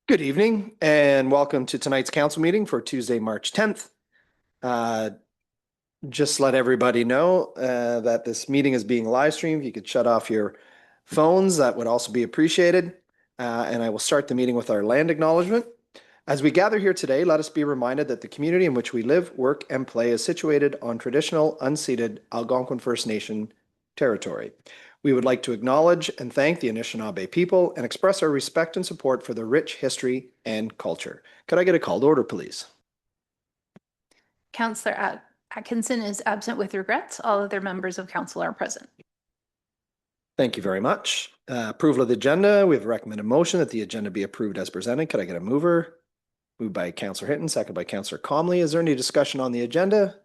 Good evening and welcome to tonight's council meeting for Tuesday, March 10th. Just let everybody know that this meeting is being live streamed. If you could shut off your phones, that would also be appreciated. And I will start the meeting with our land acknowledgement. As we gather here today, let us be reminded that the community in which we live, work, and play is situated on traditional, unceded Algonquin First Nation territory. We would like to acknowledge and thank the Anishinaabe people and express our respect and support for their rich history and culture. Could I get a call to order, please? Councillor Atkinson is absent with regrets. All other members of council are present. Thank you very much. Approval of the agenda. We have a recommended motion that the agenda be approved as presented. Could I get a mover? Moved by Councillor Hinton, second by Councillor Comley. Is there any discussion on the agenda?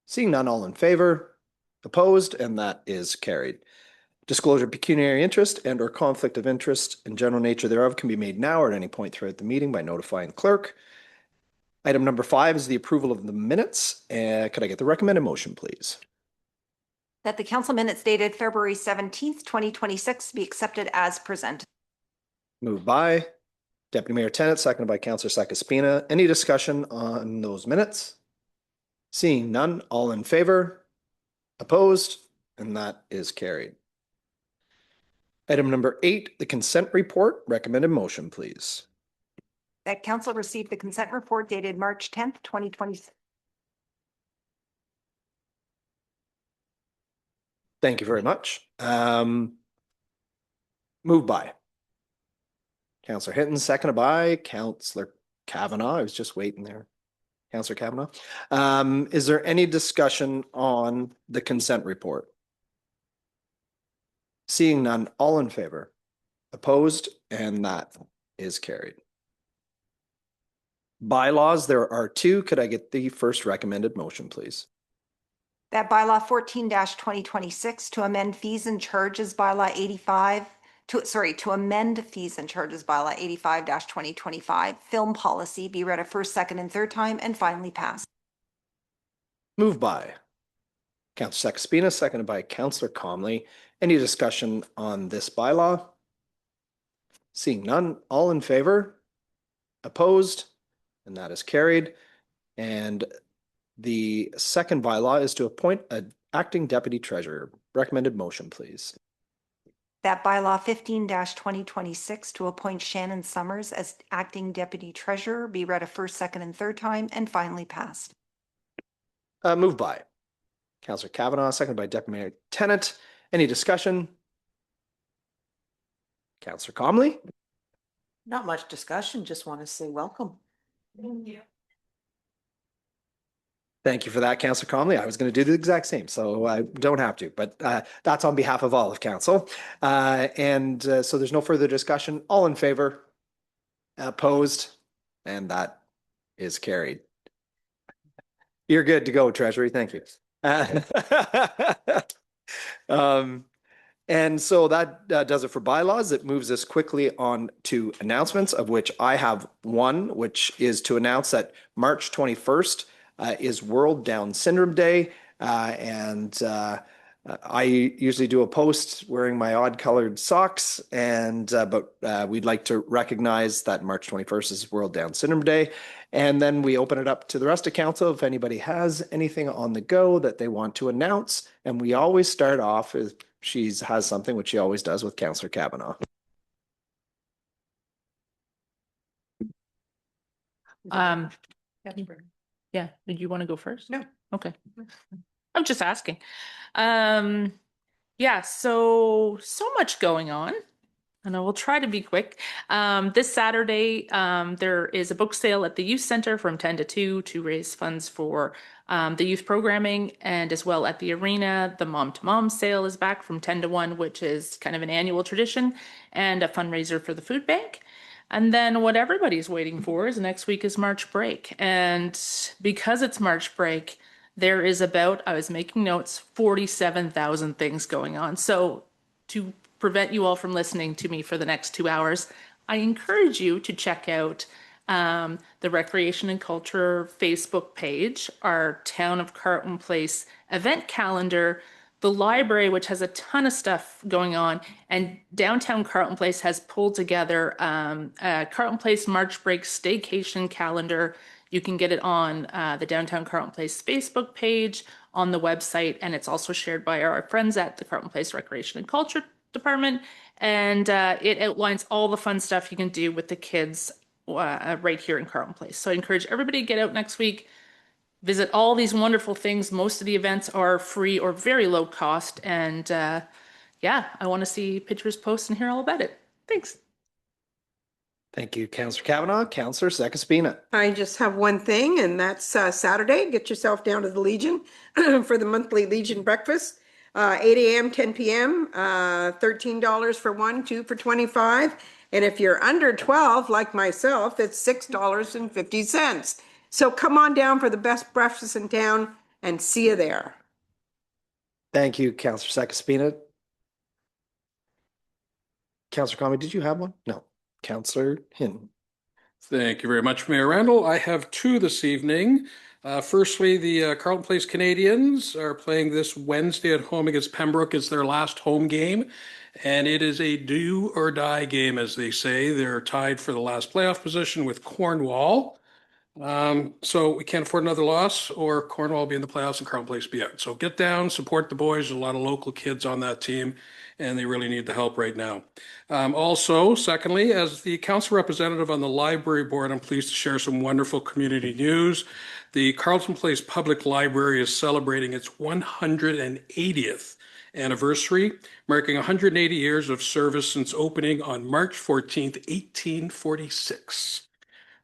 Seeing none, all in favor? Opposed? And that is carried. Disclosure of pecuniary interest and or conflict of interest and general nature thereof can be made now or at any point throughout the meeting by notifying the clerk. Item number 5 is the approval of the minutes. Could I get the recommended motion, please? That the council minutes dated February 17th, 2026 be accepted as presented. Moved by Deputy Mayor Tennant, seconded by Councillor Sakaspina. Any discussion on those minutes? Seeing none, all in favor? Opposed? And that is carried. Item number 8, the consent report. Recommended motion, please. That council received the consent report dated March 10th, 2026. Thank you very much. Moved by Councillor Hinton, seconded by Councillor Kavanagh. I was just waiting there. Councillor Kavanagh. Is there any discussion on the consent report? Seeing none, all in favor? Opposed? And that is carried. Bylaws, there are 2. Could I get the first recommended motion, please? That bylaw 14-2026 to amend fees and charges bylaw 85 to amend fees and charges bylaw 85-2025 film policy be read a first, second, and third time and finally passed. Moved by Councillor Sakaspina, seconded by Councillor Comley. Any discussion on this bylaw? Seeing none, all in favor? Opposed? And that is carried. And the second bylaw is to appoint an acting deputy treasurer. Recommended motion, please. That bylaw 15-2026 to appoint Shannon Summers as acting deputy treasurer be read a first, second, and third time and finally passed. Moved by Councillor Kavanagh, seconded by Deputy Mayor Tennant. Any discussion? Councillor Comley? Not much discussion, just want to say welcome. Thank you. Thank you for that, Councillor Comley. I was going to do the exact same, so I don't have to, but that's on behalf of all of council. So there's no further discussion. All in favor? Opposed? And that is carried. You're good to go, Treasury. Thank you. And so that does it for bylaws. It moves us quickly on to announcements, of which I have one, which is to announce that March 21st is World Down Syndrome Day. I usually do a post wearing my odd colored socks, but we'd like to recognize that March 21st is World Down Syndrome Day. And then we open it up to the rest of council if anybody has anything on the go that they want to announce. And we always start off if she has something, which she always does, with Councillor Kavanagh. Yeah, did you want to go first? No. Okay. I'm just asking. Yeah, so much going on, and I will try to be quick. This Saturday, there is a book sale at the Youth Center from 10 to 2 to raise funds for the youth programming, and as well at the arena, the Mom to Mom sale is back from 10 to 1, which is kind of an annual tradition and a fundraiser for the food bank. And then what everybody's waiting for is next week is March break. And because it's March break, there is about, I was making notes, 47,000 things going on. So to prevent you all from listening to me for the next 2 hours, I encourage you to check out the Recreation and Culture Facebook page, our Town of Carleton Place event calendar, the library, which has a ton of stuff going on, and downtown Carleton Place has pulled together a Carleton Place March Break Staycation calendar. You can get it on the Downtown Carleton Place Facebook page, on the website, and it's also shared by our friends at the Carleton Place Recreation and Culture Department. And it outlines all the fun stuff you can do with the kids right here in Carleton Place. So I encourage everybody to get out next week, visit all these wonderful things. Most of the events are free or very low cost. And yeah, I want to see pictures, posts, and hear all about it. Thanks. Thank you, Councillor Kavanaugh. Councillor Sakaspina. I just have one thing, and that's Saturday. Get yourself down to the Legion for the monthly Legion breakfast. 8 a.m., 10 p.m., $13 for one, 2 for 25. And if you're under 12, like myself, it's $6.50. So come on down for the best breakfast in town and see you there. Thank you, Councillor Sakaspina. Councillor Conway, did you have one? No. Councillor Hinton. Thank you very much, Mayor Randall. I have two this evening. Firstly, the Carleton Place Canadians are playing this Wednesday at home against Pembroke. It's their last home game, and it is a do or die game, as they say. They're tied for the last playoff position with Cornwall. So we can't afford another loss, or Cornwall will be in the playoffs and Carleton Place be out. So get down, support the boys. There's a lot of local kids on that team, and they really need the help right now. Also, secondly, as the council representative on the library board, I'm pleased to share some wonderful community news. The Carleton Place Public Library is celebrating its 180th anniversary, marking 180 years of service since opening on March 14th, 1846.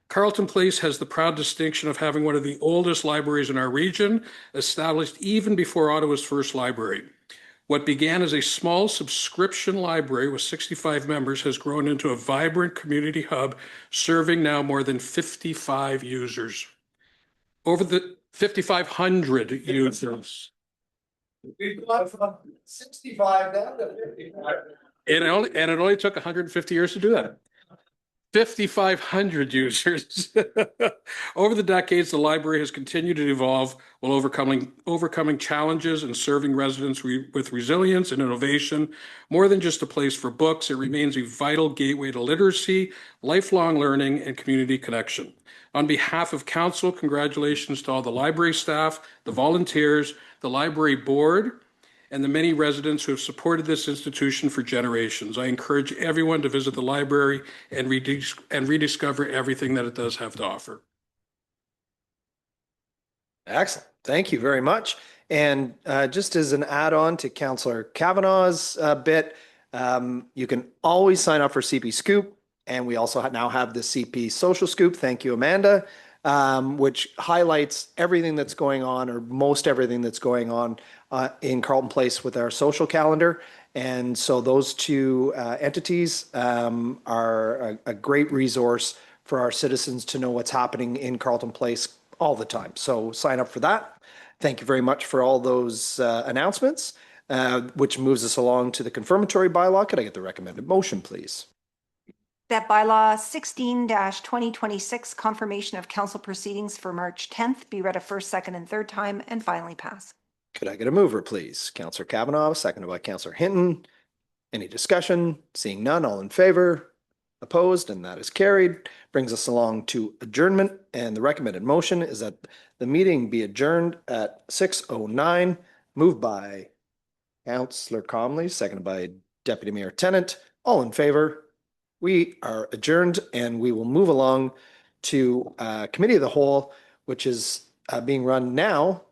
Carleton Place has the proud distinction of having one of the oldest libraries in our region, established even before Ottawa's first library. What began as a small subscription library with 65 members has grown into a vibrant community hub, serving now more than 55 users. Over the 5,500 users. We've gone from 65 down to 55. And it only took 150 years to do that. 5,500 users. Over the decades, the library has continued to evolve while overcoming challenges and serving residents with resilience and innovation. More than just a place for books, it remains a vital gateway to literacy, lifelong learning, and community connection. On behalf of council, congratulations to all the library staff, the volunteers, the library board, and the many residents who have supported this institution for generations. I encourage everyone to visit the library and rediscover everything that it does have to offer. Excellent. Thank you very much. And just as an add-on to Councillor Kavanaugh's bit, you can always sign up for CP Scoop. And we also now have the CP Social Scoop. Thank you, Amanda, which highlights everything that's going on, or most everything that's going on in Carleton Place with our social calendar. And so those two entities are a great resource for our citizens to know what's happening in Carleton Place all the time. So sign up for that. Thank you very much for all those announcements, which moves us along to the confirmatory bylaw. Could I get the recommended motion, please? That bylaw 16-2026, confirmation of council proceedings for March 10th, be read a first, second, and third time and finally pass. Could I get a mover, please? Councillor Kavanaugh, seconded by Councillor Hinton. Any discussion? Seeing none, all in favor? Opposed? And that is carried. Brings us along to adjournment. And the recommended motion is that the meeting be adjourned at 6:09, moved by Councillor Comley, seconded by Deputy Mayor Tennant. All in favor? We are adjourned, and we will move along to Committee of the Whole, which is being run now.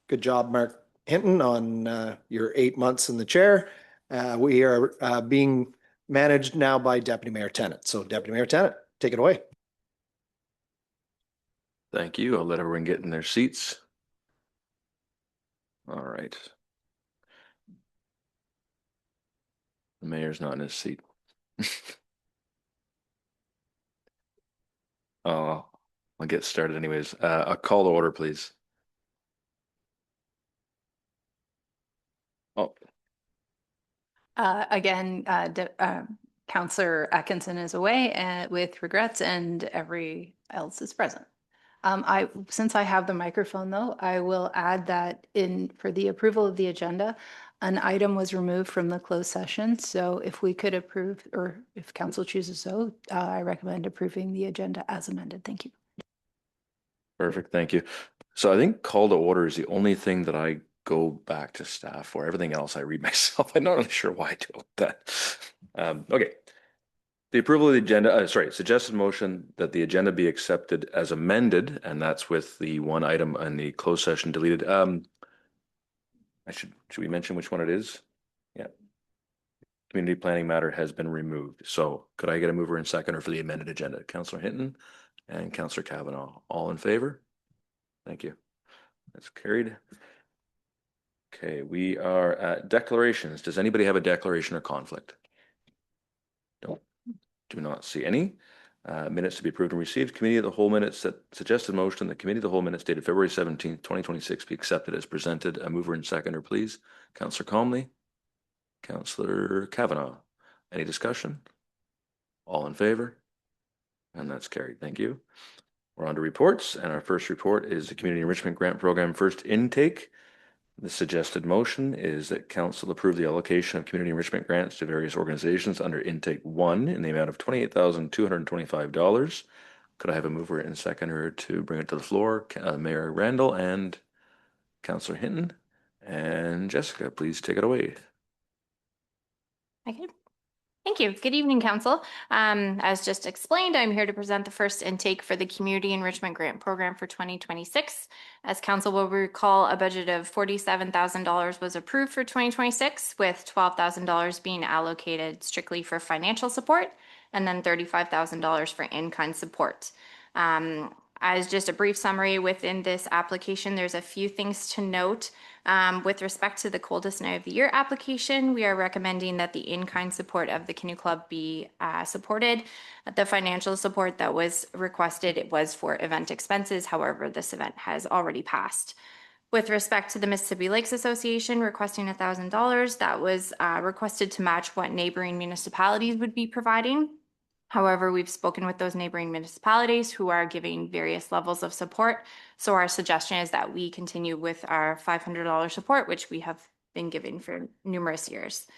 Good job, Mark Hinton, on your 8 months in the chair. We are being managed now by Deputy Mayor Tennant. So Deputy Mayor Tennant, take it away. Thank you. I'll let everyone get in their seats. All right. The mayor's not in his seat. Oh, I'll get started anyways. A call to order, please. Oh, Again, Councillor Atkinson is away with regrets, and every else is present. Since I have the microphone though, I will add that for the approval of the agenda, An item was removed from the closed session, so if we could approve, or if council chooses so, I recommend approving the agenda as amended. Thank you. Perfect, thank you. So I think call to order is the only thing that I go back to staff for. Everything else I read myself. I'm not really sure why I do that. Okay. The approval of the agenda, suggested motion that the agenda be accepted as amended, and that's with the one item in the closed session deleted. Should we mention which one it is? Yeah. Community planning matter has been removed. So could I get a mover and seconder for the amended agenda? Councillor Hinton and Councillor Kavanaugh, all in favor? Thank you. That's carried. Okay, we are at declarations. Does anybody have a declaration or conflict? Don't, do not see any. Minutes to be approved and received. Committee of the whole minutes that suggested motion. The committee of the whole minutes dated February 17th, 2026 be accepted as presented. A mover and seconder, please. Councillor Comley, Councillor Kavanaugh. Any discussion? All in favor? And that's carried. Thank you. We're on to reports, and our first report is the Community Enrichment Grant Program first intake. The suggested motion is that council approve the allocation of community enrichment grants to various organizations under intake 1 in the amount of $28,225. Could I have a mover and seconder to bring it to the floor? Mayor Randall and Councillor Hinton. And Jessica, please take it away. Okay. Thank you. Good evening, Council. As just explained, I'm here to present the first intake for the Community Enrichment Grant Program for 2026. As Council will recall, a budget of $47,000 was approved for 2026, with $12,000 being allocated strictly for financial support and then $35,000 for in-kind support. As just a brief summary within this application, there's a few things to note. With respect to the coldest night of the year application, we are recommending that the in-kind support of the Canoe Club be supported. The financial support that was requested, it was for event expenses. However, this event has already passed. With respect to the Mississippi Lakes Association requesting $1,000, that was requested to match what neighboring municipalities would be providing. However, we've spoken with those neighboring municipalities who are giving various levels of support. So our suggestion is that we continue with our $500 support, which we have been giving for numerous years.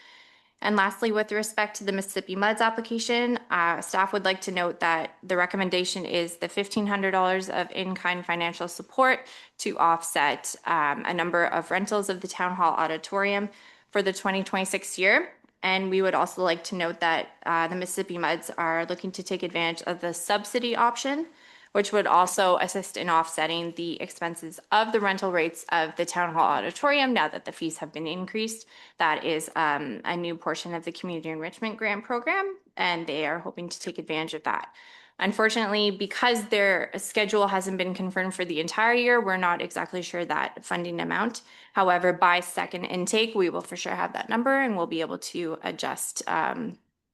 And lastly, with respect to the Mississippi MUDS application, staff would like to note that the recommendation is the $1,500 of in-kind financial support to offset a number of rentals of the Town Hall Auditorium for the 2026 year. And we would also like to note that the Mississippi MUDs are looking to take advantage of the subsidy option, which would also assist in offsetting the expenses of the rental rates of the Town Hall Auditorium now that the fees have been increased. That is a new portion of the Community Enrichment Grant Program, and they are hoping to take advantage of that. Unfortunately, because their schedule hasn't been confirmed for the entire year, we're not exactly sure that funding amount. However, by second intake, we will for sure have that number and we'll be able to adjust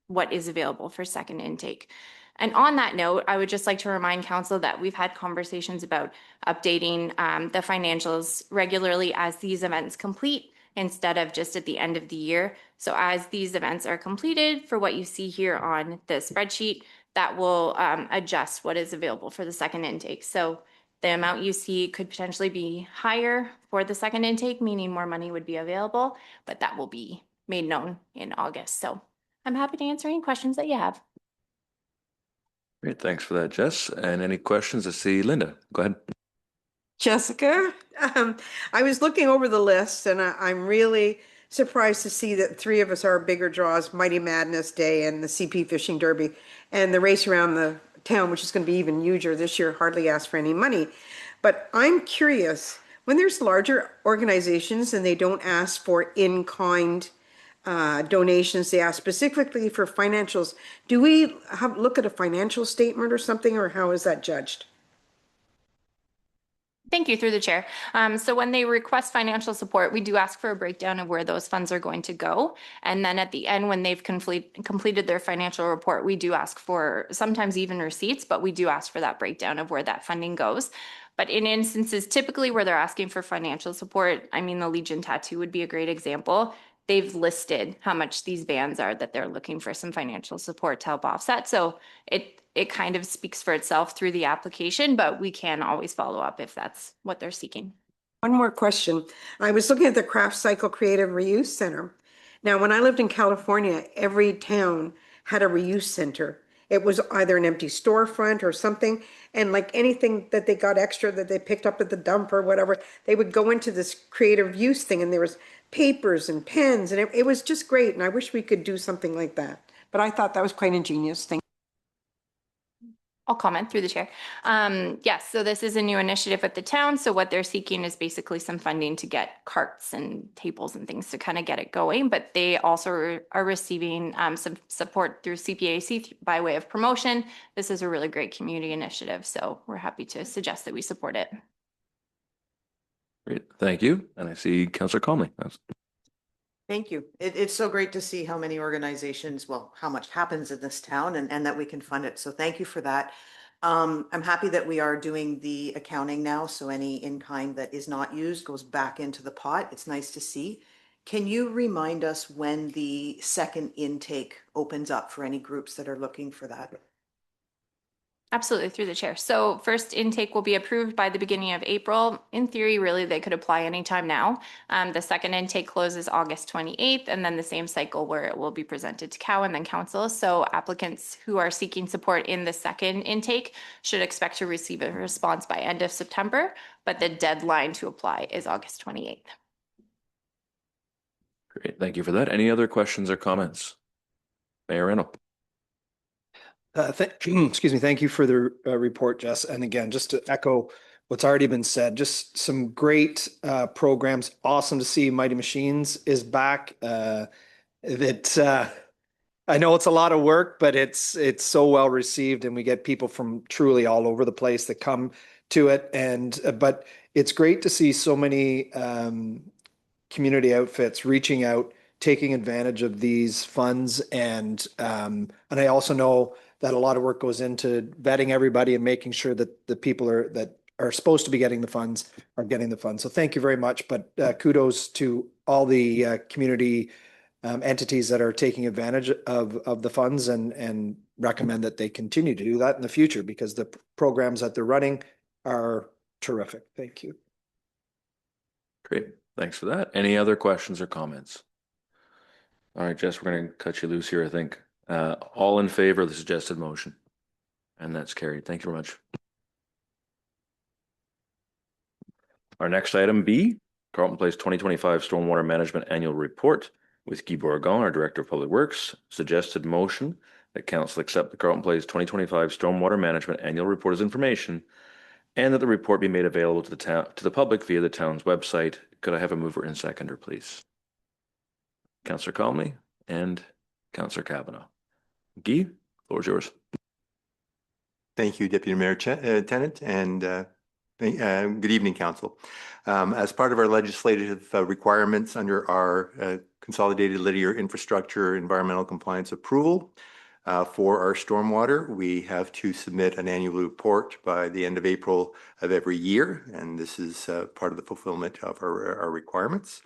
what is available for second intake. And on that note, I would just like to remind council that we've had conversations about updating the financials regularly as these events complete instead of just at the end of the year. So as these events are completed, for what you see here on the spreadsheet, that will adjust what is available for the second intake. So the amount you see could potentially be higher for the second intake, meaning more money would be available, but that will be made known in August. So I'm happy to answer any questions that you have. Great, thanks for that, Jess. And any questions? I see Linda. Go ahead. Jessica, I was looking over the list and I'm really surprised to see that three of us are bigger draws, Mighty Madness Day and the CP Fishing Derby, and the race around the town, which is going to be even huger this year, hardly asked for any money. But I'm curious, when there's larger organizations and they don't ask for in-kind donations, they ask specifically for financials, do we look at a financial statement or something, or how is that judged? Thank you, through the chair. So when they request financial support, we do ask for a breakdown of where those funds are going to go. And then at the end, when they've completed their financial report, we do ask for sometimes even receipts, but we do ask for that breakdown of where that funding goes. But in instances, typically where they're asking for financial support, I mean, the Legion Tattoo would be a great example. They've listed how much these bands are that they're looking for some financial support to help offset. So it kind of speaks for itself through the application, but we can always follow up if that's what they're seeking. One more question. I was looking at the Craft Cycle Creative Reuse Center. Now, when I lived in California, every town had a reuse center. It was either an empty storefront or something, and like anything that they got extra that they picked up at the dump or whatever, they would go into this creative use thing, and there was papers and pens, and it was just great, and I wish we could do something like that. But I thought that was quite ingenious. Thank I'll comment through the chair. Yes, so this is a new initiative with the town. So what they're seeking is basically some funding to get carts and tables and things to kind of get it going. But they also are receiving some support through CPAC by way of promotion. This is a really great community initiative. So we're happy to suggest that we support it. Great, thank you. And I see Councillor Conley. Thank you. It's so great to see how many organizations, well, how much happens in this town and that we can fund it. So thank you for that. I'm happy that we are doing the accounting now. So any in-kind that is not used goes back into the pot. It's nice to see. Can you remind us when the second intake opens up for any groups that are looking for that? Absolutely, through the chair. So first intake will be approved by the beginning of April. In theory, really, they could apply anytime now. The second intake closes August 28th, and then the same cycle where it will be presented to COW and then council. So applicants who are seeking support in the second intake should expect to receive a response by end of September, but the deadline to apply is August 28th. Great, thank you for that. Any other questions or comments? Mayor Randall. Excuse me. Thank you for the report, Jess. And again, just to echo what's already been said, just some great programs. Awesome to see Mighty Machines is back. I know it's a lot of work, but it's so well received, and we get people from truly all over the place that come to it. And but it's great to see so many community outfits reaching out, taking advantage of these funds, and I also know that a lot of work goes into vetting everybody and making sure that the people that are supposed to be getting the funds are getting the funds. So thank you very much. But kudos to all the community entities that are taking advantage of the funds, and recommend that they continue to do that in the future, because the programs that they're running are terrific. Thank you. Great, thanks for that. Any other questions or comments? All right, Jess, we're going to cut you loose here, I think. All in favor of the suggested motion? And that's carried. Thank you very much. Our next item B, Carleton Place 2025 Stormwater Management Annual Report with Guy Bourgon, our Director of Public Works. Suggested motion that council accept the Carleton Place 2025 Stormwater Management Annual Report as information, and that the report be made available to the public via the town's website. Could I have a mover and seconder, please? Councillor Conley and Councillor Kavanaugh. Guy, floor is yours. Thank you, Deputy Mayor Tennant, and good evening, Council. As part of our legislative requirements under our Consolidated Linear Infrastructure Environmental Compliance Approval for our stormwater, we have to submit an annual report by the end of April of every year, and this is part of the fulfillment of our requirements.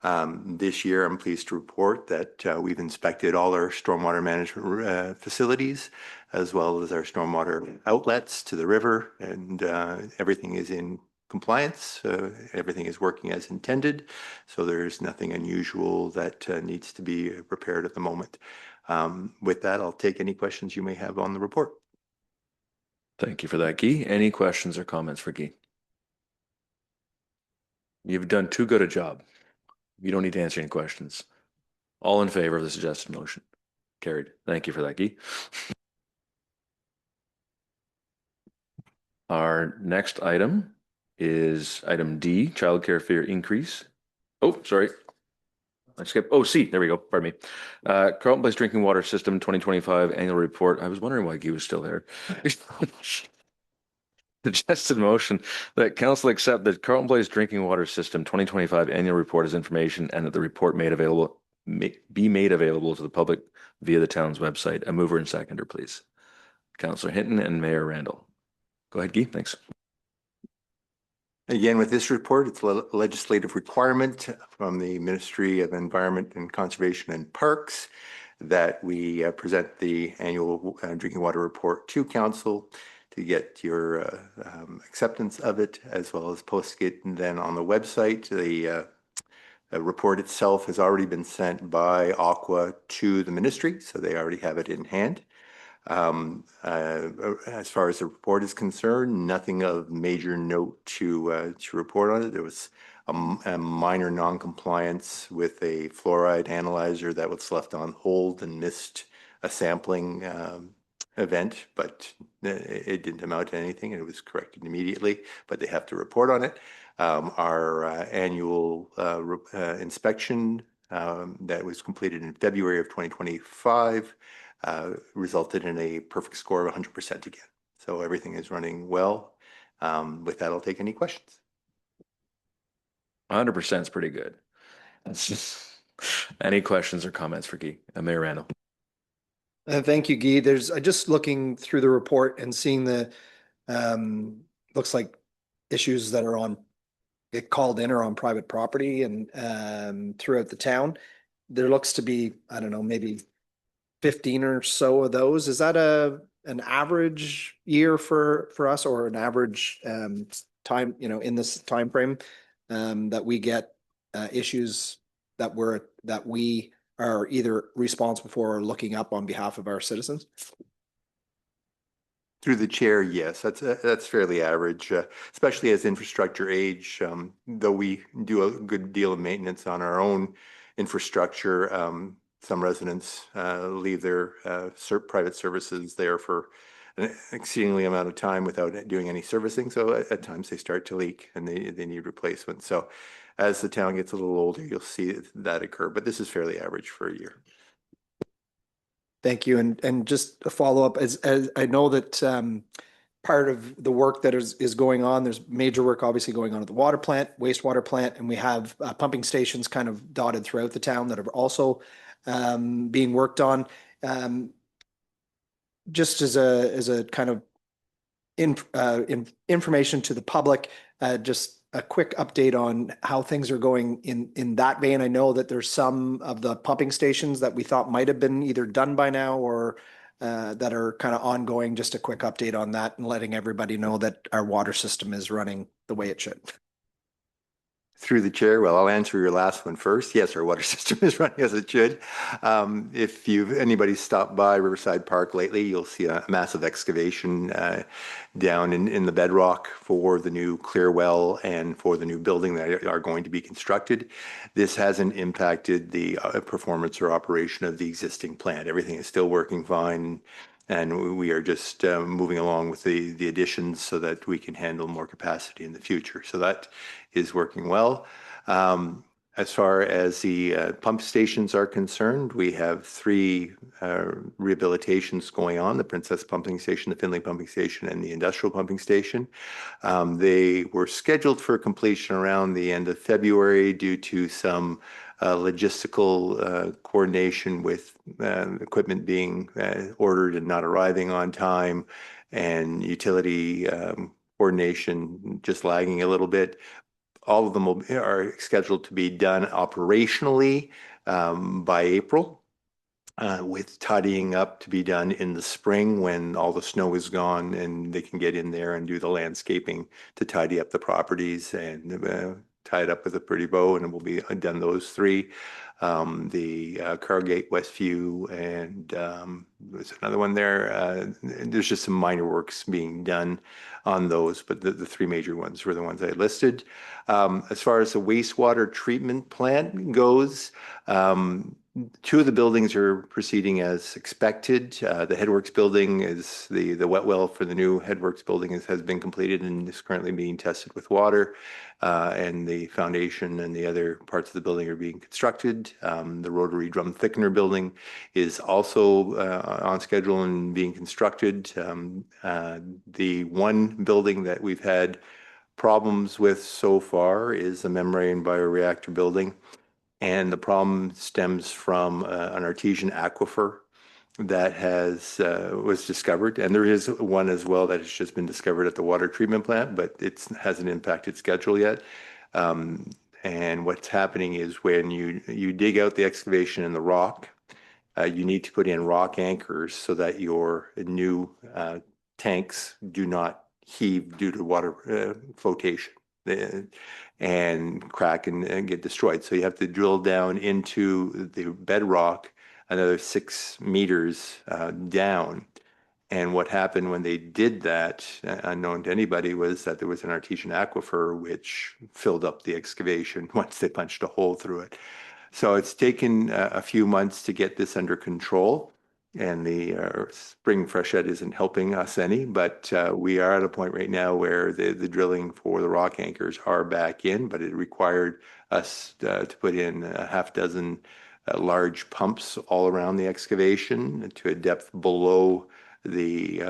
This year, I'm pleased to report that we've inspected all our stormwater management facilities, as well as our stormwater outlets to the river, and everything is in compliance. Everything is working as intended, so there's nothing unusual that needs to be prepared at the moment. With that, I'll take any questions you may have on the report. Thank you for that, Guy. Any questions or comments for Guy? You've done too good a job. You don't need to answer any questions. All in favor of the suggested motion? Carried. Thank you for that, Guy. Our next item is item D, childcare fare increase. Oh, sorry. I skipped. Oh, C. There we go. Pardon me. Carleton Place Drinking Water System 2025 Annual Report. I was wondering why Guy was still there. Suggested motion that council accept the Carleton Place Drinking Water System 2025 Annual Report as information, and that the report be made available to the public via the town's website. A mover and seconder, please. Councillor Hinton and Mayor Randall. Go ahead, Guy. Thanks. Again, with this report, it's a legislative requirement from the Ministry of Environment and Conservation and Parks that we present the annual drinking water report to council. to get your acceptance of it, as well as posting it then on the website. The report itself has already been sent by Aqua to the ministry, so they already have it in hand. As far as the report is concerned, nothing of major note to report on it. There was a minor non-compliance with a fluoride analyzer that was left on hold and missed a sampling event, but it didn't amount to anything, and it was corrected immediately, but they have to report on it. Our annual inspection that was completed in February of 2025 resulted in a perfect score of 100% again. So everything is running well. With that, I'll take any questions. 100% is pretty good. Any questions or comments for Guy? Mayor Randall. Thank you, Guy. There's just looking through the report and seeing the looks like issues that are on get called in or on private property and throughout the town. There looks to be, I don't know, maybe 15 or so of those. Is that an average year for us, or an average time, in this time frame that we get issues that we are either responsible for or looking up on behalf of our citizens? Through the chair, yes, that's fairly average, especially as infrastructure age. Though we do a good deal of maintenance on our own infrastructure, some residents leave their private services there for an exceedingly amount of time without doing any servicing. So at times they start to leak and they need replacement. So as the town gets a little older, you'll see that occur, but this is fairly average for a year. Thank you. And just a follow up, as I know that part of the work that is going on, there's major work obviously going on at the water plant, wastewater plant, and we have pumping stations kind of dotted throughout the town that are also being worked on. Just as a kind of information to the public, just a quick update on how things are going in that vein. I know that there's some of the pumping stations that we thought might have been either done by now or that are kind of ongoing. Just a quick update on that and letting everybody know that our water system is running the way it should. Through the chair, well, I'll answer your last one first. Yes, our water system is running as it should. If anybody stopped by Riverside Park lately, you'll see a massive excavation down in the bedrock for the new clear well and for the new building that are going to be constructed. This hasn't impacted the performance or operation of the existing plant. Everything is still working fine. And we are just moving along with the additions so that we can handle more capacity in the future. So that is working well. As far as the pump stations are concerned, we have 3 rehabilitations going on: the Princess Pumping Station, the Finley Pumping Station, and the Industrial Pumping Station. They were scheduled for completion around the end of February due to some logistical coordination with equipment being ordered and not arriving on time, and utility coordination just lagging a little bit. All of them are scheduled to be done operationally by April, with tidying up to be done in the spring when all the snow is gone and they can get in there and do the landscaping to tidy up the properties and tie it up with a pretty bow, and it will be done those 3. The Cargate, Westview, and there's another one there. There's just some minor works being done on those, but the 3 major ones were the ones I listed. As far as the wastewater treatment plant goes, 2 of the buildings are proceeding as expected. The Headworks building is the wet well for the new Headworks building has been completed and is currently being tested with water. And the foundation and the other parts of the building are being constructed. The rotary drum thickener building is also on schedule and being constructed. The one building that we've had problems with so far is the membrane bioreactor building. And the problem stems from an artesian aquifer that was discovered. And there is one as well that has just been discovered at the water treatment plant, but it hasn't impacted schedule yet. And what's happening is when you dig out the excavation in the rock, you need to put in rock anchors so that your new tanks do not heave due to water flotation and crack and get destroyed. So you have to drill down into the bedrock another 6 meters down. And what happened when they did that, unknown to anybody, was that there was an artesian aquifer which filled up the excavation once they punched a hole through it. So it's taken a few months to get this under control. And the spring freshet isn't helping us any, but we are at a point right now where the drilling for the rock anchors are back in, but it required us to put in a half dozen large pumps all around the excavation to a depth below the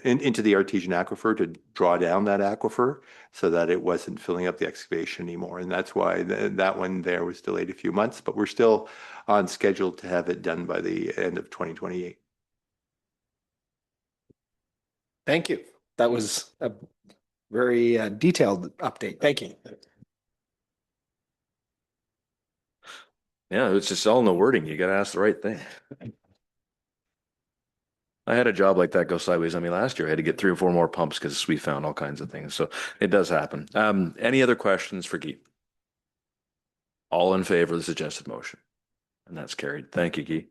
into the artesian aquifer to draw down that aquifer so that it wasn't filling up the excavation anymore. And that's why that one there was delayed a few months, but we're still on schedule to have it done by the end of 2028. Thank you. That was a very detailed update. Thank you. Yeah, it's just all in the wording. You got to ask the right thing. I had a job like that go sideways on me last year. I had to get 3 or 4 more pumps because we found all kinds of things. So it does happen. Any other questions for Guy? All in favor of the suggested motion? And that's carried. Thank you, Guy.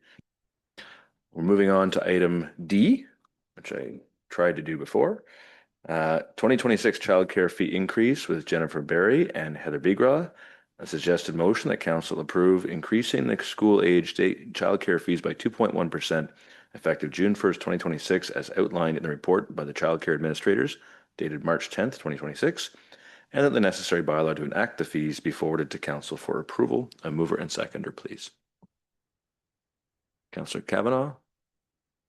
We're moving on to item D, which I tried to do before. 2026 childcare fee increase with Jennifer Berry and Heather Bigra. A suggested motion that council approve increasing the school age childcare fees by 2.1% effective June 1st, 2026, as outlined in the report by the childcare administrators dated March 10th, 2026, and that the necessary bylaw to enact the fees be forwarded to council for approval. A mover and seconder, please. Councillor Kavanaugh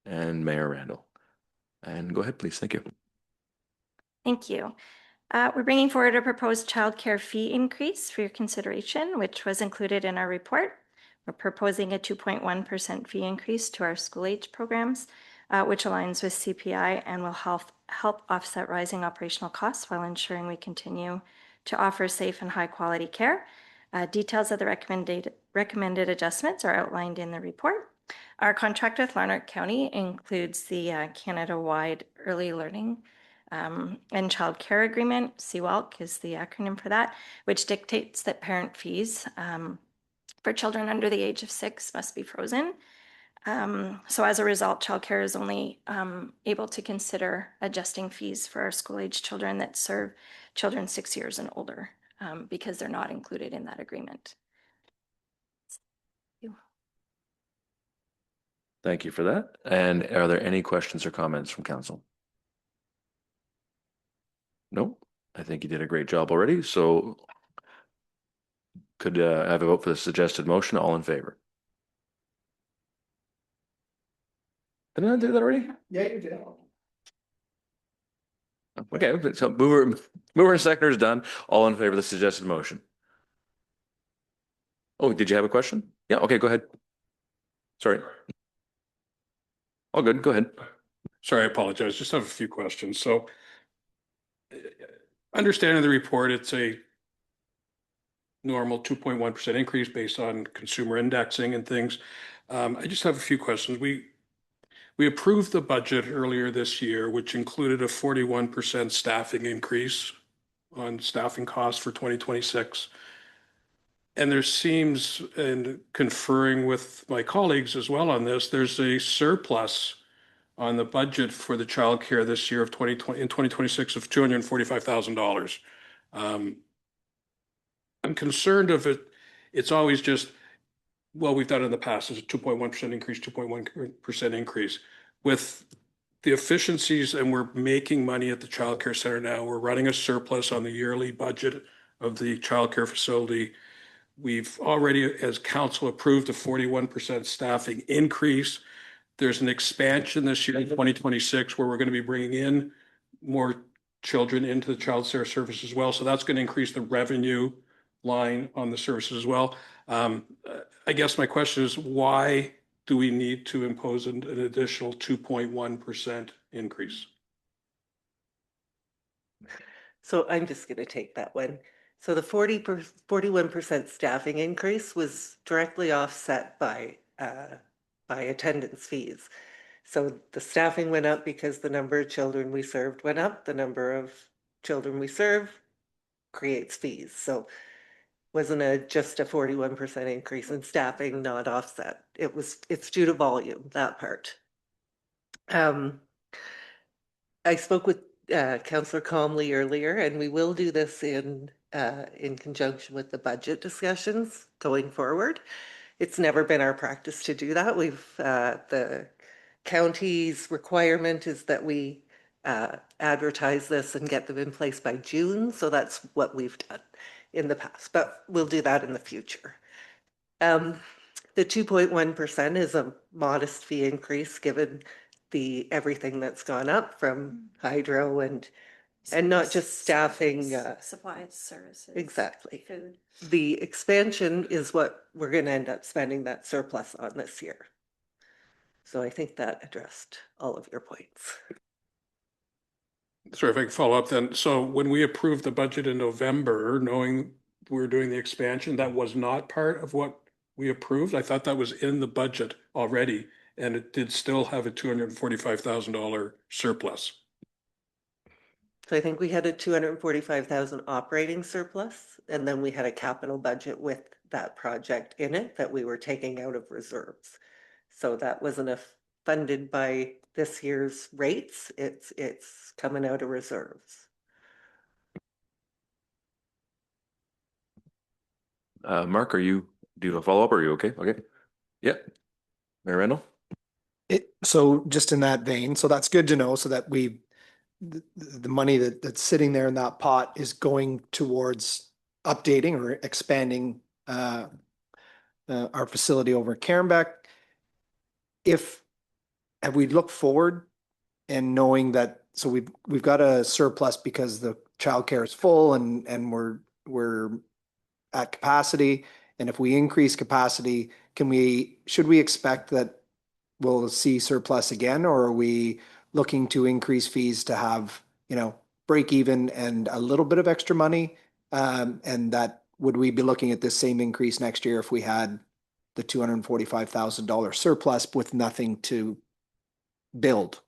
and Mayor Randall. And go ahead, please. Thank you. Thank you. We're bringing forward a proposed childcare fee increase for your consideration, which was included in our report. We're proposing a 2.1% fee increase to our school age programs, which aligns with CPI and will help offset rising operational costs while ensuring we continue to offer safe and high quality care. Details of the recommended adjustments are outlined in the report. Our contract with Larnach County includes the Canada-wide Early Learning and Child Care Agreement, CWALC is the acronym for that, which dictates that parent fees for children under the age of 6 must be frozen. So as a result, childcare is only able to consider adjusting fees for our school-age children that serve children 6 years and older because they're not included in that agreement. Thank you for that. And are there any questions or comments from council? No, I think you did a great job already. So could I have a vote for the suggested motion? All in favor? Didn't I do that already? Yeah, you did. Okay, so mover and seconder is done. All in favor of the suggested motion? Oh, did you have a question? Yeah, okay, go ahead. Sorry. All good, go ahead. Sorry, I apologize. Just have a few questions. So understanding the report, it's a normal 2.1% increase based on consumer indexing and things. I just have a few questions. We approved the budget earlier this year, which included a 41% staffing increase on staffing costs for 2026. And there seems, and conferring with my colleagues as well on this, there's a surplus on the budget for the childcare this year of 2026 of $245,000. I'm concerned of it. It's always just, well, we've done it in the past, is a 2.1% increase, 2.1% increase. With the efficiencies, and we're making money at the childcare center now, we're running a surplus on the yearly budget of the childcare facility. We've already, as council, approved a 41% staffing increase. There's an expansion this year in 2026 where we're going to be bringing in more children into the child care service as well. So that's going to increase the revenue line on the services as well. I guess my question is, why do we need to impose an additional 2.1% increase? So I'm just going to take that one. So the 41% staffing increase was directly offset by attendance fees. So the staffing went up because the number of children we served went up. The number of children we serve creates fees. So wasn't just a 41% increase in staffing, not offset. It's due to volume, that part. I spoke with Councillor Comley earlier, and we will do this in conjunction with the budget discussions going forward. It's never been our practice to do that. The county's requirement is that we advertise this and get them in place by June. So that's what we've done in the past, but we'll do that in the future. The 2.1% is a modest fee increase given everything that's gone up from hydro and not just staffing. Supplies, services. Exactly. Food. The expansion is what we're going to end up spending that surplus on this year. So I think that addressed all of your points. Sorry, if I can follow up then. So when we approved the budget in November, knowing we were doing the expansion, that was not part of what we approved. I thought that was in the budget already, and it did still have a $245,000 surplus. So I think we had a 245,000 operating surplus, and then we had a capital budget with that project in it that we were taking out of reserves. So that wasn't funded by this year's rates. It's coming out of reserves. Mark, do you have a follow-up? Or are you okay? Okay. Yeah. Mayor Randall? So just in that vein, so that's good to know, so that the money that's sitting there in that pot is going towards updating or expanding our facility over at Carenbeck. Have we looked forward and knowing that, so we've got a surplus because the childcare is full and we're at capacity, and if we increase capacity, should we expect that we'll see surplus again, or are we looking to increase fees to have, break even and a little bit of extra money? And that, would we be looking at this same increase next year if we had the $245,000 surplus with nothing to build?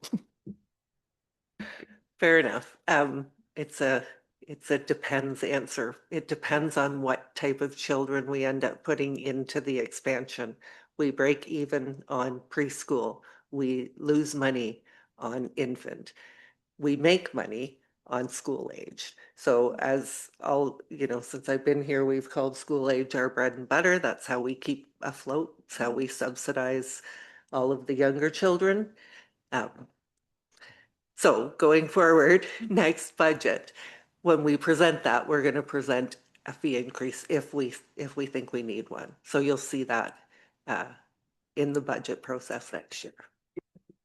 Fair enough. It's a depends answer. It depends on what type of children we end up putting into the expansion. We break even on preschool. We lose money on infant. We make money on school age. So since I've been here, we've called school age our bread and butter. That's how we keep afloat. It's how we subsidize all of the younger children. So going forward, next budget, when we present that, we're going to present a fee increase if we think we need one. So you'll see that in the budget process next year.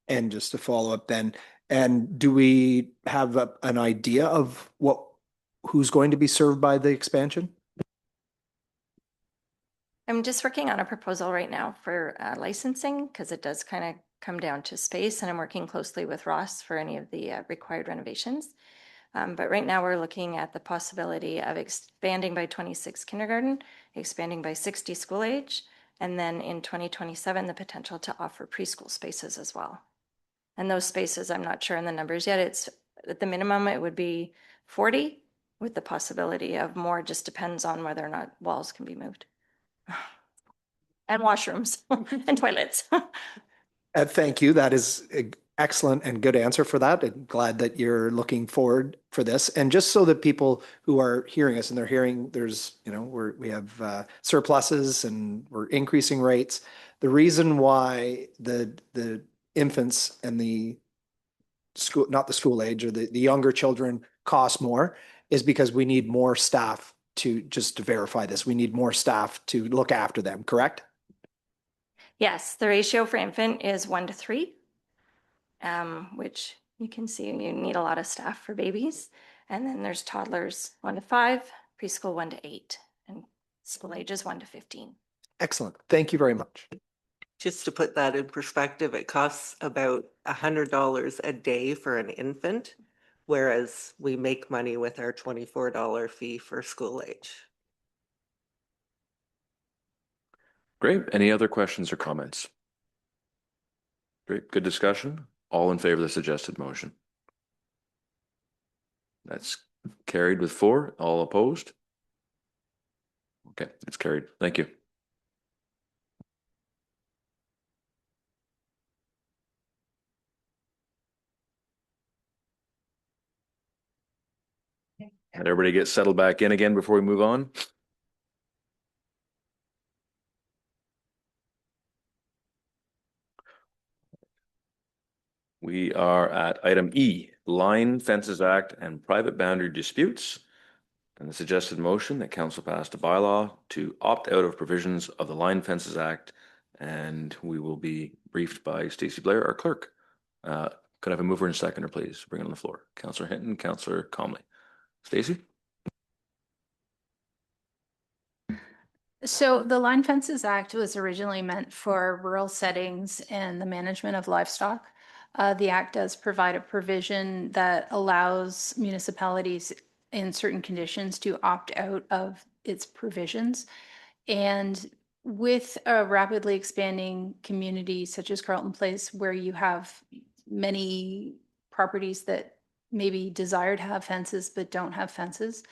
And just to follow up then, and do we have an idea of who's going to be served by the expansion? I'm just working on a proposal right now for licensing because it does kind of come down to space, and I'm working closely with Ross for any of the required renovations. But right now we're looking at the possibility of expanding by 26 kindergarten, expanding by 60 school age, and then in 2027, the potential to offer preschool spaces as well. And those spaces, I'm not sure in the numbers yet. It's at the minimum, it would be 40 with the possibility of more, just depends on whether or not walls can be moved. And washrooms and toilets. Thank you. That is an excellent and good answer for that. I'm glad that you're looking forward for this. And just so that people who are hearing us and they're hearing we have surpluses and we're increasing rates. The reason why the infants and the school, not the school age, or the younger children cost more is because we need more staff to verify this. We need more staff to look after them, correct? Yes, the ratio for infant is 1:3, which you can see you need a lot of staff for babies. And then there's toddlers 1-5, preschool 1-8, and school ages 1-15. Excellent. Thank you very much. Just to put that in perspective, it costs about $100 a day for an infant, whereas we make money with our $24 fee for school age. Great. Any other questions or comments? Great, good discussion. All in favor of the suggested motion? That's carried with 4. All opposed? Okay, it's carried. Thank you. And everybody get settled back in again before we move on. We are at item E, Line Fences Act and Private Boundary Disputes. And the suggested motion that council passed a bylaw to opt out of provisions of the Line Fences Act. And we will be briefed by Stacey Blair, our clerk. Could I have a mover and seconder, please? Bring it on the floor. Councillor Hinton, Councillor Comley. Stacey? So the Line Fences Act was originally meant for rural settings and the management of livestock. The act does provide a provision that allows municipalities in certain conditions to opt out of its provisions. And with a rapidly expanding community such as Carleton Place, where you have many properties that maybe desire to have fences but don't have fences,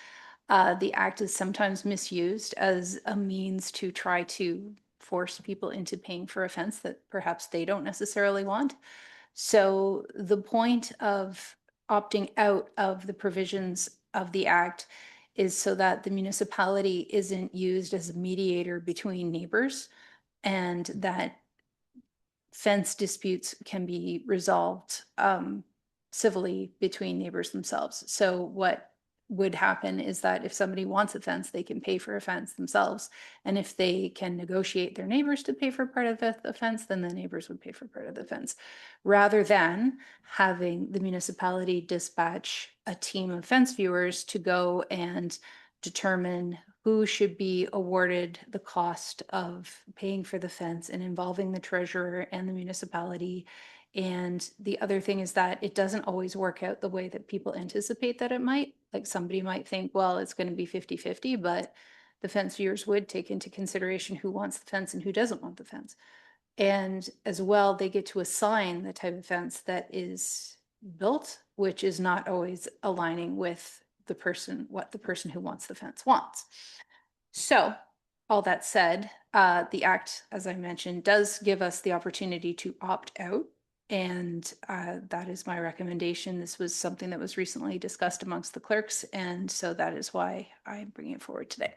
the act is sometimes misused as a means to try to force people into paying for a fence that perhaps they don't necessarily want. So the point of opting out of the provisions of the act is so that the municipality isn't used as a mediator between neighbors, and that fence disputes can be resolved civilly between neighbors themselves. So what would happen is that if somebody wants a fence, they can pay for a fence themselves. And if they can negotiate their neighbors to pay for part of the fence, then the neighbors would pay for part of the fence, rather than having the municipality dispatch a team of fence viewers to go and determine who should be awarded the cost of paying for the fence and involving the treasurer and the municipality. And the other thing is that it doesn't always work out the way that people anticipate that it might. Like somebody might think, well, it's going to be 50-50, but the fence viewers would take into consideration who wants the fence and who doesn't want the fence. And as well, they get to assign the type of fence that is built, which is not always aligning with the person, what the person who wants the fence wants. So all that said, the act, as I mentioned, does give us the opportunity to opt out. And that is my recommendation. This was something that was recently discussed amongst the clerks. And so that is why I'm bringing it forward today.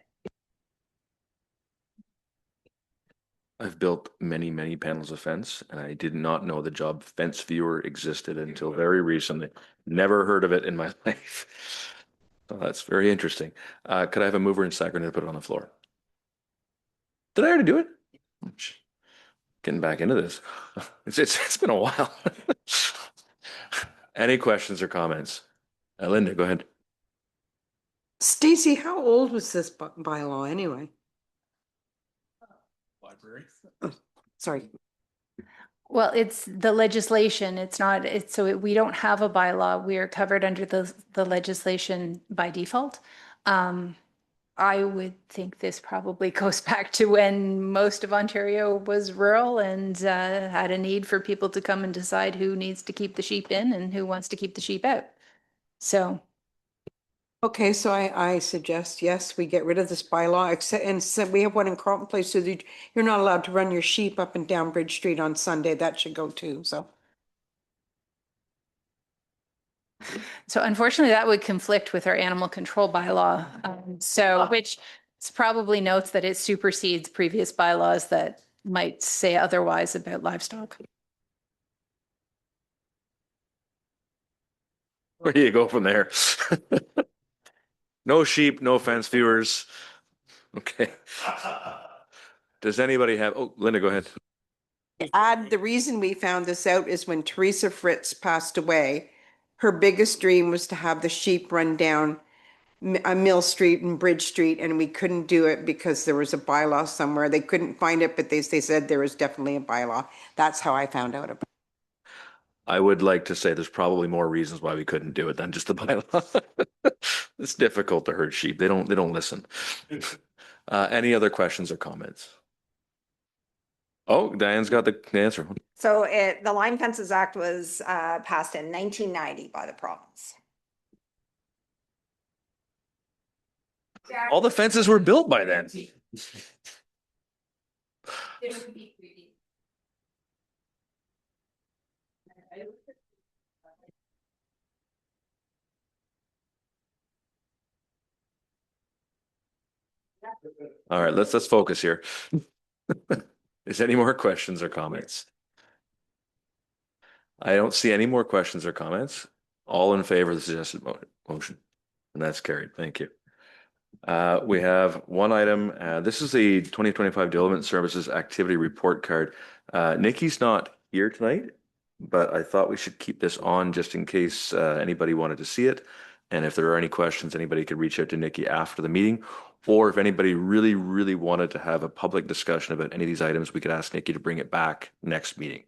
I've built many, many panels of fence, and I did not know the job fence viewer existed until very recently. Never heard of it in my life. So that's very interesting. Could I have a mover and seconder to put it on the floor? Did I already do it? Getting back into this. It's been a while. Any questions or comments? Linda, go ahead. Stacey, how old was this bylaw anyway? Library. Sorry. Well, it's the legislation. It's not, it's so we don't have a bylaw. We are covered under the legislation by default. I would think this probably goes back to when most of Ontario was rural and had a need for people to come and decide who needs to keep the sheep in and who wants to keep the sheep out. So. Okay, so I suggest, yes, we get rid of this bylaw, except, and so we have one in Carleton Place, so that you're not allowed to run your sheep up and down Bridge Street on Sunday. That should go too, so. So unfortunately, that would conflict with our animal control bylaw. Which probably notes that it supersedes previous bylaws that might say otherwise about livestock. Where do you go from there? No sheep, no fence viewers. Okay. Does anybody have, oh, Linda, go ahead. The reason we found this out is when Teresa Fritz passed away, her biggest dream was to have the sheep run down Mill Street and Bridge Street, and we couldn't do it because there was a bylaw somewhere. They couldn't find it, but they said there was definitely a bylaw. That's how I found out about it. I would like to say there's probably more reasons why we couldn't do it than just the bylaw. It's difficult to herd sheep. They don't listen. Any other questions or comments? Oh, Diane's got the answer. So the Line Fences Act was passed in 1990 by the province. All the fences were built by then. All right, let's focus here. Is there any more questions or comments? I don't see any more questions or comments. All in favor of the suggested motion? And that's carried. Thank you. We have one item. This is the 2025 Development Services Activity Report Card. Nikki's not here tonight, but I thought we should keep this on just in case anybody wanted to see it. And if there are any questions, anybody could reach out to Nikki after the meeting. Or if anybody really, really wanted to have a public discussion about any of these items, we could ask Nikki to bring it back next meeting.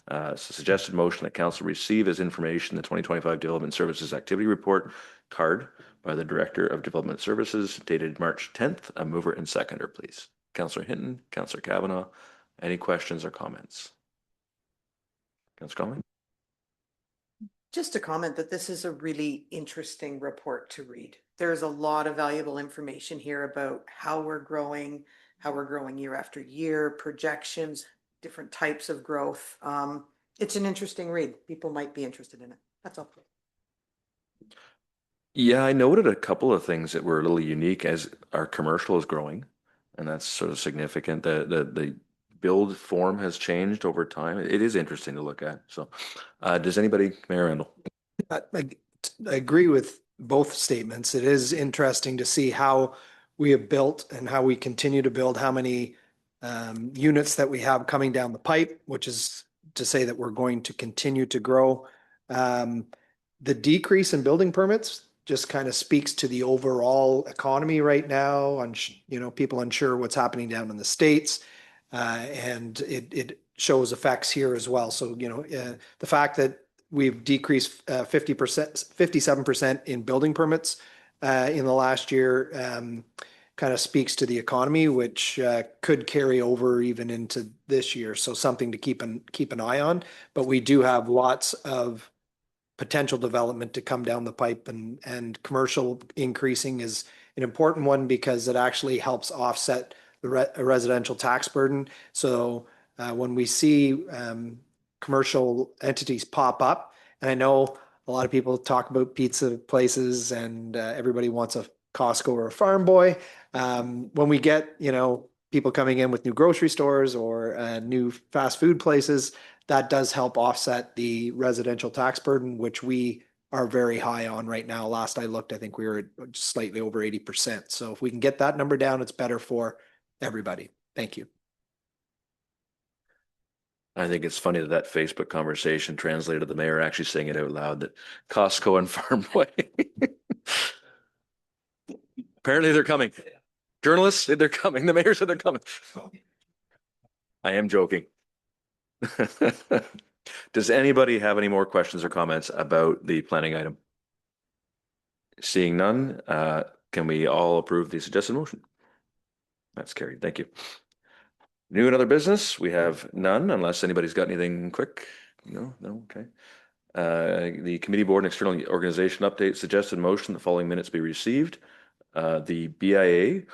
So suggested motion that council receive as information the 2025 Development Services Activity Report Card by the Director of Development Services dated March 10th. A mover and seconder, please. Councillor Hinton, Councillor Kavanaugh, any questions or comments? Councillor Conley? Just a comment that this is a really interesting report to read. There's a lot of valuable information here about how we're growing year after year, projections, different types of growth. It's an interesting read. People might be interested in it. That's all. Yeah, I noted a couple of things that were a little unique as our commercial is growing, and that's sort of significant. The build form has changed over time. It is interesting to look at. So, does anybody, Mayor Randall? I agree with both statements. It is interesting to see how we have built and how we continue to build, how many units that we have coming down the pipe, which is to say that we're going to continue to grow. The decrease in building permits just kind of speaks to the overall economy right now, on people unsure what's happening down in the States, and it shows effects here as well. So the fact that we've decreased 57% in building permits in the last year kind of speaks to the economy, which could carry over even into this year. So something to keep an eye on. But we do have lots of potential development to come down the pipe, and commercial increasing is an important one because it actually helps offset the residential tax burden. So when we see commercial entities pop up, and I know a lot of people talk about pizza places and everybody wants a Costco or a Farm Boy. When we get, people coming in with new grocery stores or new fast food places, that does help offset the residential tax burden, which we are very high on right now. Last I looked, I think we were at slightly over 80%. So if we can get that number down, it's better for everybody. Thank you. I think it's funny that Facebook conversation translated the mayor actually saying it out loud, that Costco and Farm Boy. Apparently they're coming. Journalists said they're coming. The mayor said they're coming. I am joking. Does anybody have any more questions or comments about the planning item? Seeing none, can we all approve the suggested motion? That's carried. Thank you. New and other business, we have none unless anybody's got anything quick. No, okay. The committee board and external organization update, suggested motion, the following minutes be received. The BIA,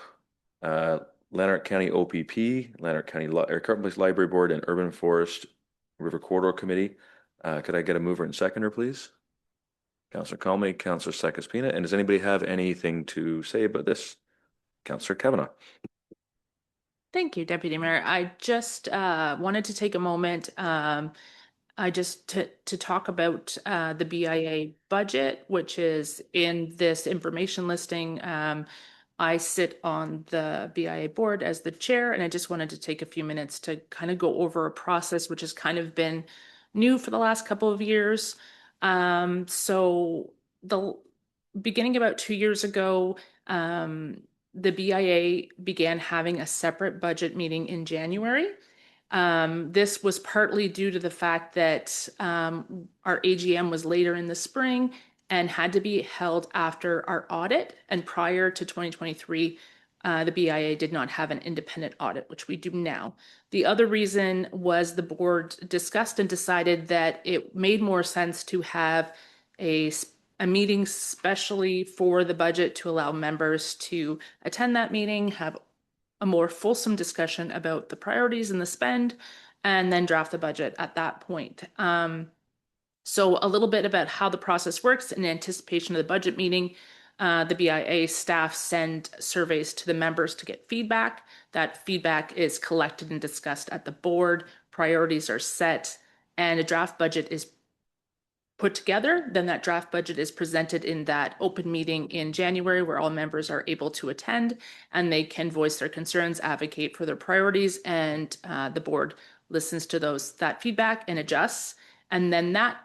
Lanark County OPP, Lanark County Carleton Place Library Board, and Urban Forest River Corridor Committee. Could I get a mover and seconder, please? Councillor Conley, Councillor Sakis-Pina. And does anybody have anything to say about this? Councillor Kavanaugh. Thank you, Deputy Mayor. I just wanted to take a moment to talk about the BIA budget, which is in this information listing. I sit on the BIA board as the chair, and I just wanted to take a few minutes to kind of go over a process which has kind of been new for the last couple of years. So the beginning about 2 years ago, the BIA began having a separate budget meeting in January. This was partly due to the fact that our AGM was later in the spring and had to be held after our audit and prior to 2023 the BIA did not have an independent audit, which we do now. The other reason was the board discussed and decided that it made more sense to have a meeting specially for the budget to allow members to attend that meeting, have a more fulsome discussion about the priorities and the spend, and then draft the budget at that point. So a little bit about how the process works in anticipation of the budget meeting. The BIA staff send surveys to the members to get feedback. That feedback is collected and discussed at the board. Priorities are set, and a draft budget is put together. Then that draft budget is presented in that open meeting in January where all members are able to attend and they can voice their concerns, advocate for their priorities, and the board listens to that feedback and adjusts. And then that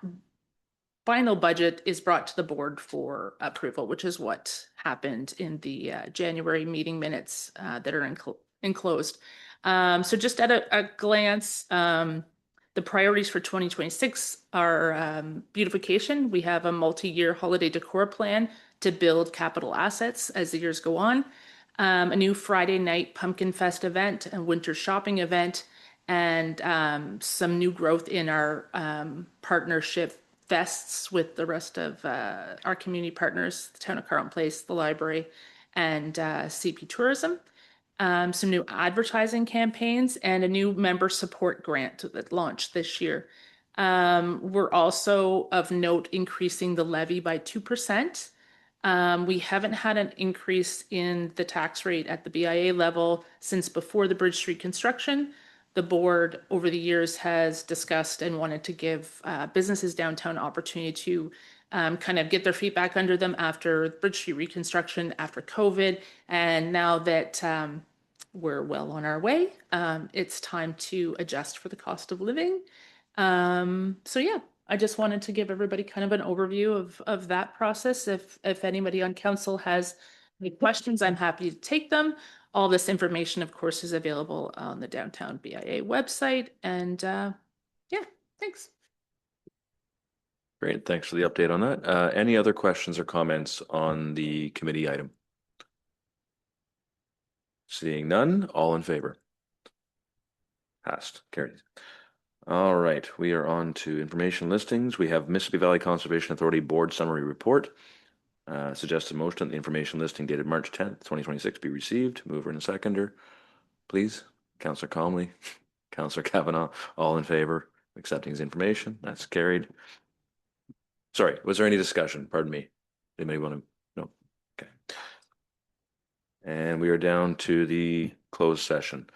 final budget is brought to the board for approval, which is what happened in the January meeting minutes that are enclosed. So just at a glance, the priorities for 2026 are beautification. We have a multi-year holiday decor plan to build capital assets as the years go on. A new Friday night pumpkin fest event, a winter shopping event, and some new growth in our partnership fests with the rest of our community partners, the Town of Carleton Place, the library, and CP Tourism. Some new advertising campaigns and a new member support grant that launched this year. We're also of note increasing the levy by 2%. We haven't had an increase in the tax rate at the BIA level since before the Bridge Street construction. The board over the years has discussed and wanted to give businesses downtown opportunity to kind of get their feet back under them after Bridge Street reconstruction, after COVID. And now that we're well on our way, it's time to adjust for the cost of living. So yeah, I just wanted to give everybody kind of an overview of that process. If anybody on council has any questions, I'm happy to take them. All this information, of course, is available on the Downtown BIA website. And yeah, thanks. Great, thanks for the update on that. Any other questions or comments on the committee item? Seeing none, all in favor? Passed, carried. All right, we are on to information listings. We have Mississippi Valley Conservation Authority Board Summary Report. Suggested motion that the information listing dated March 10th, 2026 be received. Mover and seconder, please. Councillor Comley, Councillor Kavanaugh, all in favor of accepting his information? That's carried. Sorry, was there any discussion? Pardon me. Anybody want to? No. Okay. And we are down to the closed session.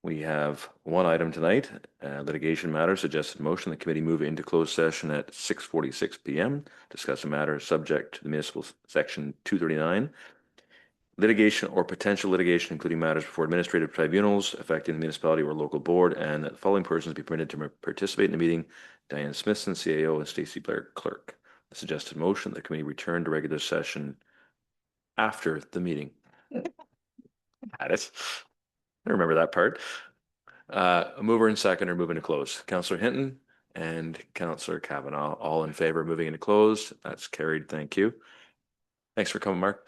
We have one item tonight, litigation matter. Suggested motion the committee move into closed session at 6:46 p.m. Discuss a matter subject to the municipal section 239. Litigation or potential litigation, including matters before administrative tribunals affecting the municipality or local board, and that the following persons be permitted to participate in the meeting: Diane Smithson, CAO, and Stacey Blair, clerk. The suggested motion the committee return to regular session after the meeting. Had it. I remember that part. A mover and seconder moving to close. Councillor Hinton and Councillor Kavanaugh, all in favor of moving into closed. That's carried. Thank you. Thanks for coming, Mark.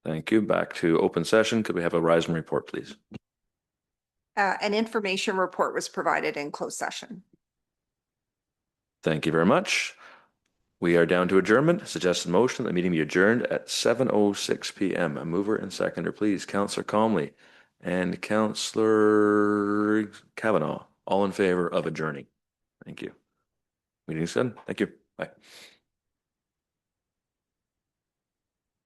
Thank you. Back to open session. Could we have a rise and report, please? An information report was provided in closed session. Thank you very much. We are down to adjournment. Suggested motion, the meeting be adjourned at 7:06 p.m. A mover and seconder, please. Councillor Comley and Councillor Kavanaugh, all in favor of adjourning. Thank you. Meeting is done. Thank you. Bye.